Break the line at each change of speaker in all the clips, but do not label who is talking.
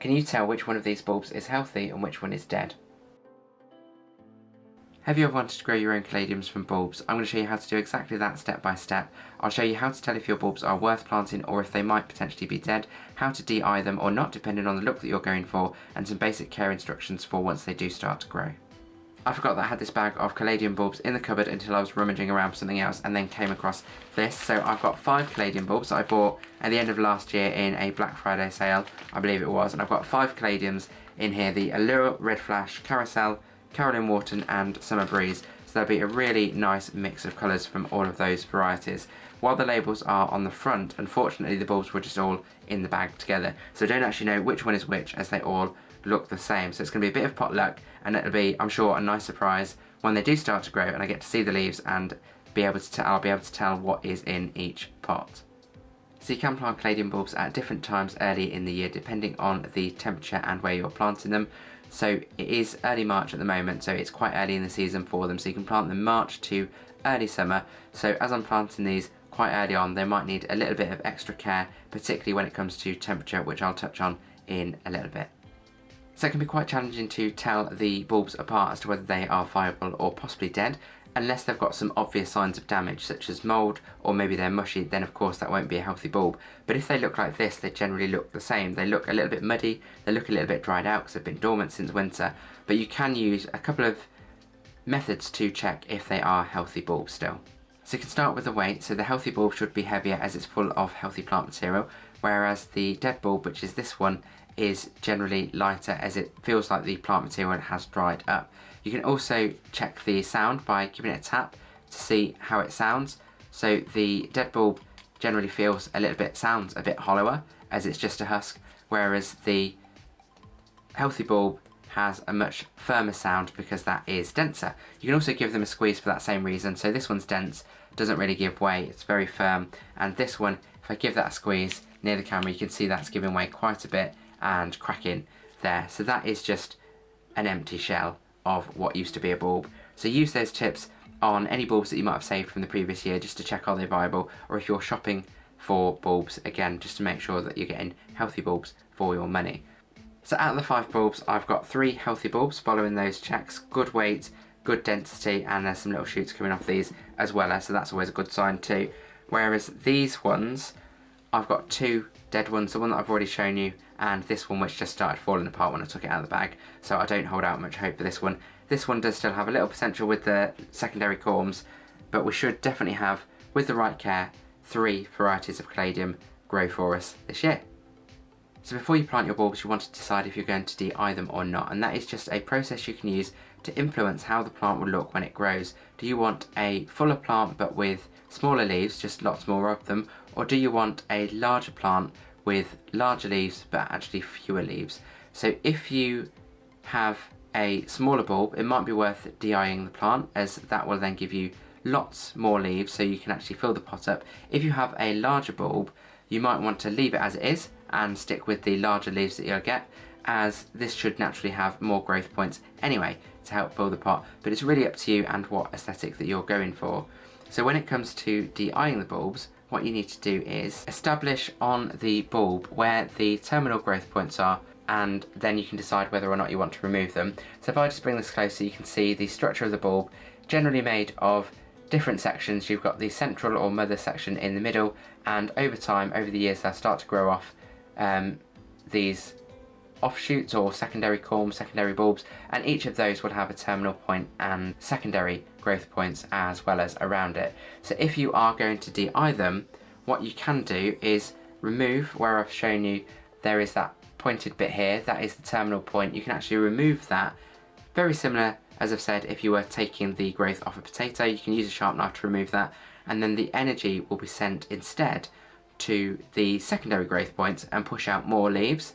Can you tell which one of these bulbs is healthy and which one is dead? Have you ever wanted to grow your own caladiums from bulbs? I'm going to show you how to do exactly that step by step. I'll show you how to tell if your bulbs are worth planting or if they might potentially be dead, how to de-eye them or not depending on the look that you're going for, and some basic care instructions for once they do start to grow. I forgot that I had this bag of Caladium bulbs in the cupboard until I was rummaging around for something else and then came across this. So I've got 5 Caladium bulbs that I bought at the end of last year in a Black Friday sale, I believe it was, and I've got 5 Caladiums in here, the Allure, Red Flash, Carousel, Caroline Wharton and Summer Breeze, so there'll be a really nice mix of colours from all of those varieties. While the labels are on the front, unfortunately the bulbs were just all in the bag together, so I don't actually know which one is which as they all look the same. So it's going to be a bit of potluck, and it'll be, I'm sure, a nice surprise when they do start to grow and I get to see the leaves and I'll be able to tell what is in each pot. So you can plant Caladium bulbs at different times early in the year depending on the temperature and where you're planting them. So it is early March at the moment, so it's quite early in the season for them, so you can plant them March to early summer. So as I'm planting these quite early on, they might need a little bit of extra care, particularly when it comes to temperature, which I'll touch on in a little bit. So it can be quite challenging to tell the bulbs apart as to whether they are viable or possibly dead, unless they've got some obvious signs of damage such as mould or maybe they're mushy. Then of course that won't be a healthy bulb. But if they look like this, they generally look the same. They look a little bit muddy, they look a little bit dried out because they've been dormant since winter, but you can use a couple of methods to check if they are healthy bulbs still. So you can start with the weight. So the healthy bulb should be heavier as it's full of healthy plant material, whereas the dead bulb, which is this one, is generally lighter as it feels like the plant material has dried up. You can also check the sound by giving it a tap to see how it sounds. So the dead bulb generally sounds a bit hollower as it's just a husk, whereas the healthy bulb has a much firmer sound because that is denser. You can also give them a squeeze for that same reason. So this one's dense, doesn't really give way, it's very firm, and this one, if I give that a squeeze near the camera, you can see that's giving way quite a bit and cracking there. So that is just an empty shell of what used to be a bulb. So use those tips on any bulbs that you might have saved from the previous year just to check are they viable, or if you're shopping for bulbs, again, just to make sure that you're getting healthy bulbs for your money. So out of the 5 bulbs, I've got 3 healthy bulbs following those checks, good weight, good density, and there's some little shoots coming off these as well, so that's always a good sign too. Whereas these ones, I've got 2 dead ones, the one that I've already shown you, and this one which just started falling apart when I took it out of the bag, so I don't hold out much hope for this one. This one does still have a little potential with the secondary corms, but we should definitely have, with the right care, 3 varieties of Caladium grow for us this year. So before you plant your bulbs, you want to decide if you're going to de-eye them or not, and that is just a process you can use to influence how the plant will look when it grows. Do you want a fuller plant but with smaller leaves, just lots more of them, or do you want a larger plant with larger leaves but actually fewer leaves? So if you have a smaller bulb, it might be worth de-eyeing the plant, as that will then give you lots more leaves so you can actually fill the pot up. If you have a larger bulb, you might want to leave it as it is and stick with the larger leaves that you'll get, as this should naturally have more growth points anyway to help fill the pot, but it's really up to you and what aesthetic that you're going for. So when it comes to de-eyeing the bulbs, what you need to do is establish on the bulb where the terminal growth points are, and then you can decide whether or not you want to remove them. So if I just bring this closer, you can see the structure of the bulb, generally made of different sections. You've got the central or mother section in the middle, and over time, over the years, they'll start to grow off these offshoots or secondary corms, secondary bulbs, and each of those will have a terminal point and secondary growth points as well as around it. So if you are going to de-eye them, what you can do is remove where I've shown you there is that pointed bit here, that is the terminal point. You can actually remove that, very similar as I've said if you were taking the growth off a potato. You can use a sharp knife to remove that, and then the energy will be sent instead to the secondary growth points and push out more leaves.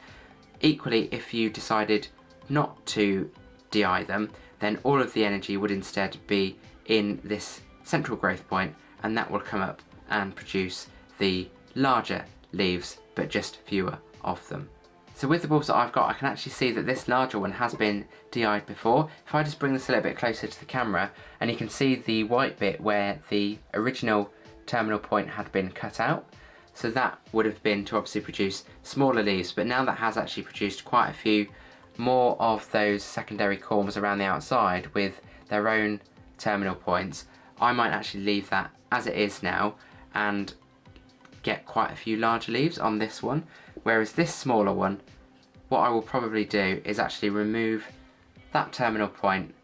Equally, if you decided not to de-eye them, then all of the energy would instead be in this central growth point, and that will come up and produce the larger leaves, but just fewer of them. So with the bulbs that I've got, I can actually see that this larger one has been de-eyed before. If I just bring this a little bit closer to the camera, and you can see the white bit where the original terminal point had been cut out. So that would have been to obviously produce smaller leaves, but now that has actually produced quite a few more of those secondary corms around the outside with their own terminal points. I might actually leave that as it is now and get quite a few larger leaves on this one, whereas this smaller one, what I will probably do is actually remove that terminal point,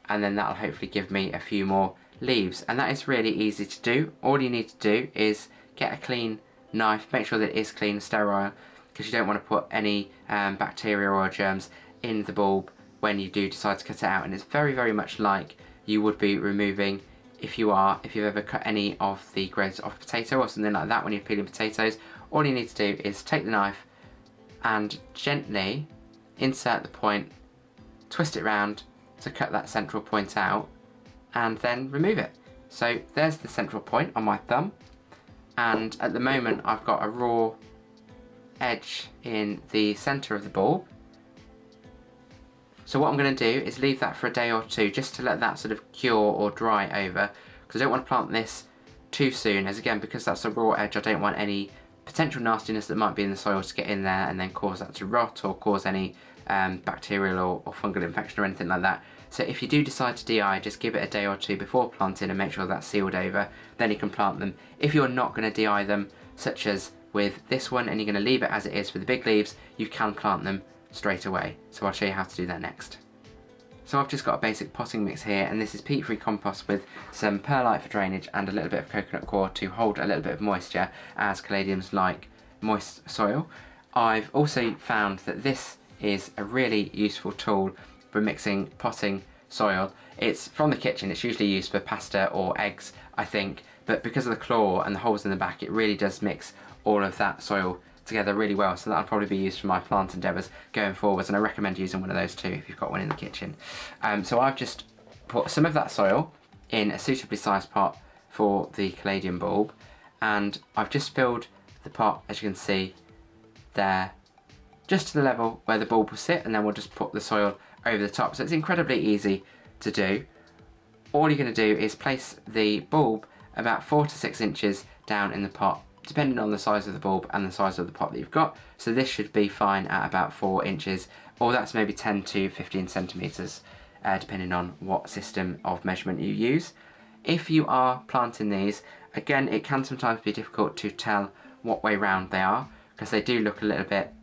and then that'll hopefully give me a few more leaves. And that is really easy to do. All you need to do is get a clean knife, make sure that it is clean and sterile, because you don't want to put any bacteria or germs in the bulb when you do decide to cut it out. And it's very, very much like you would be removing if you've ever cut any of the growths off a potato or something like that when you're peeling potatoes. All you need to do is take the knife and gently insert the point, twist it round to cut that central point out, and then remove it. So there's the central point on my thumb, and at the moment I've got a raw edge in the centre of the bulb. So what I'm going to do is leave that for a day or two just to let that sort of cure or dry over, because I don't want to plant this too soon, as again, because that's a raw edge, I don't want any potential nastiness that might be in the soil to get in there and then cause that to rot or cause any bacterial or fungal infection or anything like that. So if you do decide to de-eye, just give it a day or two before planting and make sure that's sealed over, then you can plant them. If you're not going to de-eye them, such as with this one, and you're going to leave it as it is for the big leaves, you can plant them straight away. So I'll show you how to do that next. So I've just got a basic potting mix here, and this is peat-free compost with some perlite for drainage and a little bit of coconut coir to hold a little bit of moisture, as caladiums like moist soil. I've also found that this is a really useful tool for mixing potting soil. It's from the kitchen, it's usually used for pasta or eggs, I think, but because of the claw and the holes in the back, it really does mix all of that soil together really well, so that'll probably be used for my plant endeavours going forwards, and I recommend using one of those too if you've got one in the kitchen. So I've just put some of that soil in a suitably sized pot for the caladium bulb, and I've just filled the pot, as you can see there, just to the level where the bulb will sit, and then we'll just put the soil over the top. So it's incredibly easy to do. All you're going to do is place the bulb about 4 to 6 inches down in the pot, depending on the size of the bulb and the size of the pot that you've got. So this should be fine at about 4 inches, or that's maybe 10 to 15 centimetres, depending on what system of measurement you use. If you are planting these, again, it can sometimes be difficult to tell what way round they are, because they do look a little bit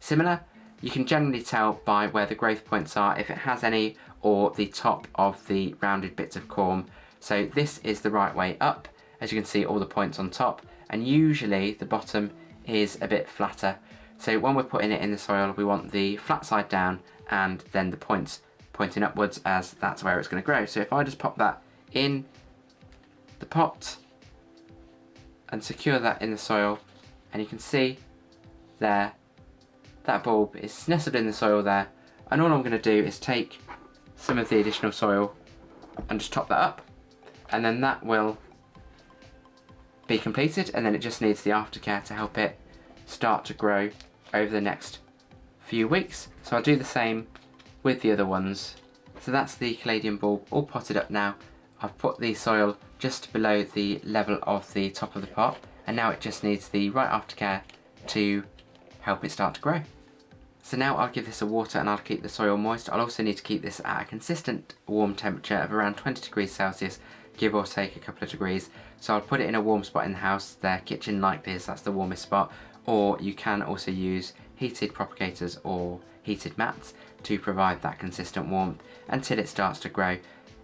similar. You can generally tell by where the growth points are, if it has any, or the top of the rounded bits of corm. So this is the right way up. As you can see, all the points on top, and usually the bottom is a bit flatter. So when we're putting it in the soil, we want the flat side down and then the points pointing upwards, as that's where it's going to grow. So if I just pop that in the pot and secure that in the soil, and you can see there, that bulb is nestled in the soil there, and all I'm going to do is take some of the additional soil and just top that up, and then that will be completed, and then it just needs the aftercare to help it start to grow over the next few weeks. So I'll do the same with the other ones. So that's the caladium bulb all potted up now. I've put the soil just below the level of the top of the pot, and now it just needs the right aftercare to help it start to grow. So now I'll give this a water and I'll keep the soil moist. I'll also need to keep this at a consistent warm temperature of around 20 degrees Celsius, give or take a couple of degrees. So I'll put it in a warm spot in the house, their kitchen like this, that's the warmest spot, or you can also use heated propagators or heated mats to provide that consistent warmth until it starts to grow.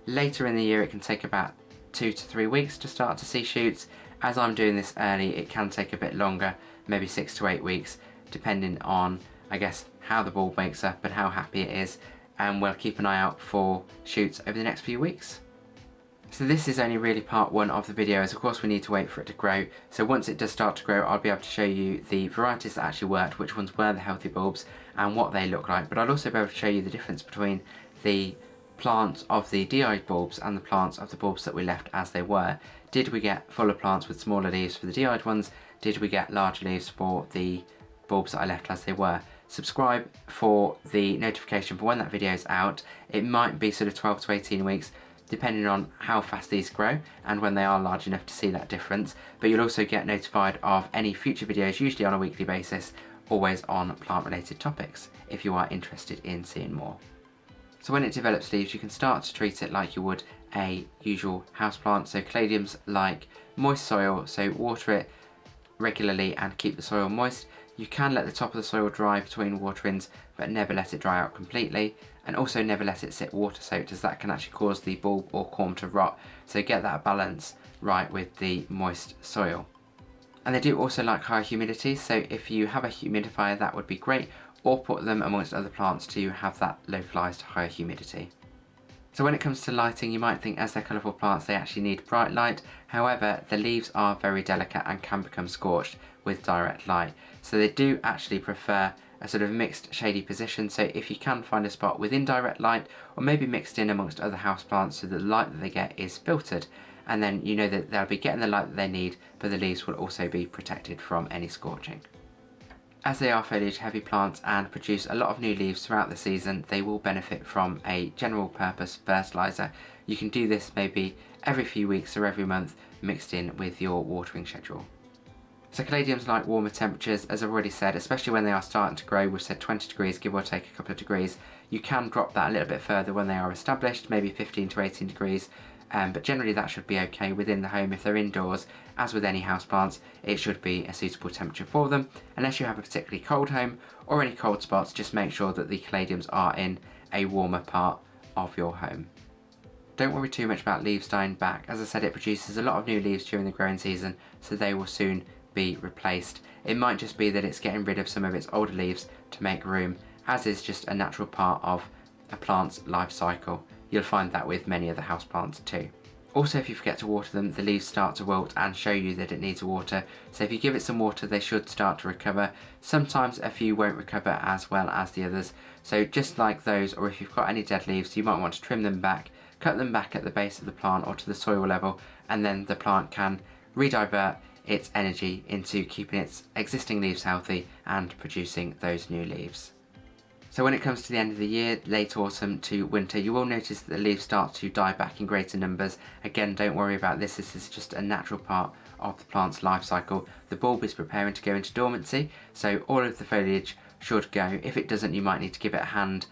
Later in the year it can take about 2 to 3 weeks to start to see shoots. As I'm doing this early, it can take a bit longer, maybe 6 to 8 weeks, depending on, I guess, how the bulb makes up and how happy it is, and we'll keep an eye out for shoots over the next few weeks. So this is only really part one of the video, as of course we need to wait for it to grow. So once it does start to grow, I'll be able to show you the varieties that actually worked, which ones were the healthy bulbs and what they look like. But I'll also be able to show you the difference between the plants of the de-eyed bulbs and the plants of the bulbs that we left as they were. Did we get fuller plants with smaller leaves for the de-eyed ones? Did we get larger leaves for the bulbs that I left as they were? Subscribe for the notification for when that video is out. It might be sort of 12 to 18 weeks depending on how fast these grow and when they are large enough to see that difference. But you'll also get notified of any future videos, usually on a weekly basis, always on plant related topics, if you are interested in seeing more. So when it develops leaves, you can start to treat it like you would a usual houseplant. So Caladiums like moist soil, so water it regularly and keep the soil moist. You can let the top of the soil dry between waterings, but never let it dry out completely, and also never let it sit water soaked, as that can actually cause the bulb or corm to rot. So get that balance right with the moist soil. And they do also like high humidity, so if you have a humidifier, that would be great, or put them amongst other plants to have that localised higher humidity. So when it comes to lighting, you might think as they're colourful plants they actually need bright light. However, the leaves are very delicate and can become scorched with direct light. So they do actually prefer a sort of mixed shady position. So if you can find a spot with indirect light, or maybe mixed in amongst other houseplants, so the light that they get is filtered, and then you know that they'll be getting the light that they need, but the leaves will also be protected from any scorching. As they are foliage heavy plants and produce a lot of new leaves throughout the season, they will benefit from a general purpose fertilizer. You can do this maybe every few weeks or every month, mixed in with your watering schedule. So Caladiums like warmer temperatures, as I've already said, especially when they are starting to grow. We've said 20 degrees, give or take a couple of degrees. You can drop that a little bit further when they are established, maybe 15 to 18 degrees. But generally that should be okay within the home. If they're indoors, as with any houseplants, it should be a suitable temperature for them. Unless you have a particularly cold home or any cold spots, just make sure that the Caladiums are in a warmer part of your home. Don't worry too much about leaves dying back. As I said, it produces a lot of new leaves during the growing season, so they will soon be replaced. It might just be that it's getting rid of some of its older leaves to make room, as is just a natural part of a plant's life cycle. You'll find that with many other houseplants too. Also, if you forget to water them, the leaves start to wilt and show you that it needs water. So if you give it some water, they should start to recover. Sometimes a few won't recover as well as the others. So just like those, or if you've got any dead leaves, you might want to trim them back, cut them back at the base of the plant or to the soil level, and then the plant can redivert its energy into keeping its existing leaves healthy and producing those new leaves. So when it comes to the end of the year, late autumn to winter, you will notice that the leaves start to die back in greater numbers. Again, don't worry about this. This is just a natural part of the plant's life cycle. The bulb is preparing to go into dormancy, so all of the foliage should go. If it doesn't, you might need to give it a hand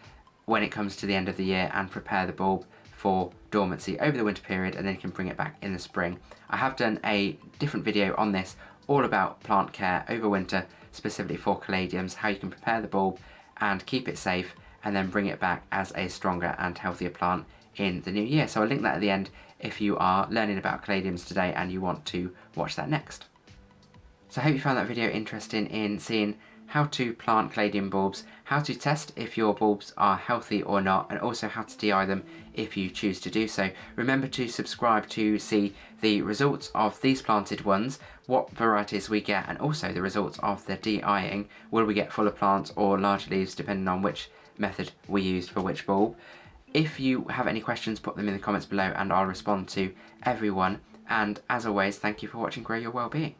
when it comes to the end of the year and prepare the bulb for dormancy over the winter period, and then you can bring it back in the spring. I have done a different video on this, all about plant care over winter, specifically for Caladiums, how you can prepare the bulb and keep it safe, and then bring it back as a stronger and healthier plant in the new year. So I'll link that at the end if you are learning about Caladiums today and you want to watch that next. So I hope you found that video interesting in seeing how to plant Caladium bulbs, how to test if your bulbs are healthy or not, and also how to de-eye them if you choose to do so. Remember to subscribe to see the results of these planted ones, what varieties we get, and also the results of the de-eying. Will we get fuller plants or larger leaves, depending on which method we used for which bulb. If you have any questions, put them in the comments below and I'll respond to everyone. And as always, thank you for watching Grow Your Wellbeing.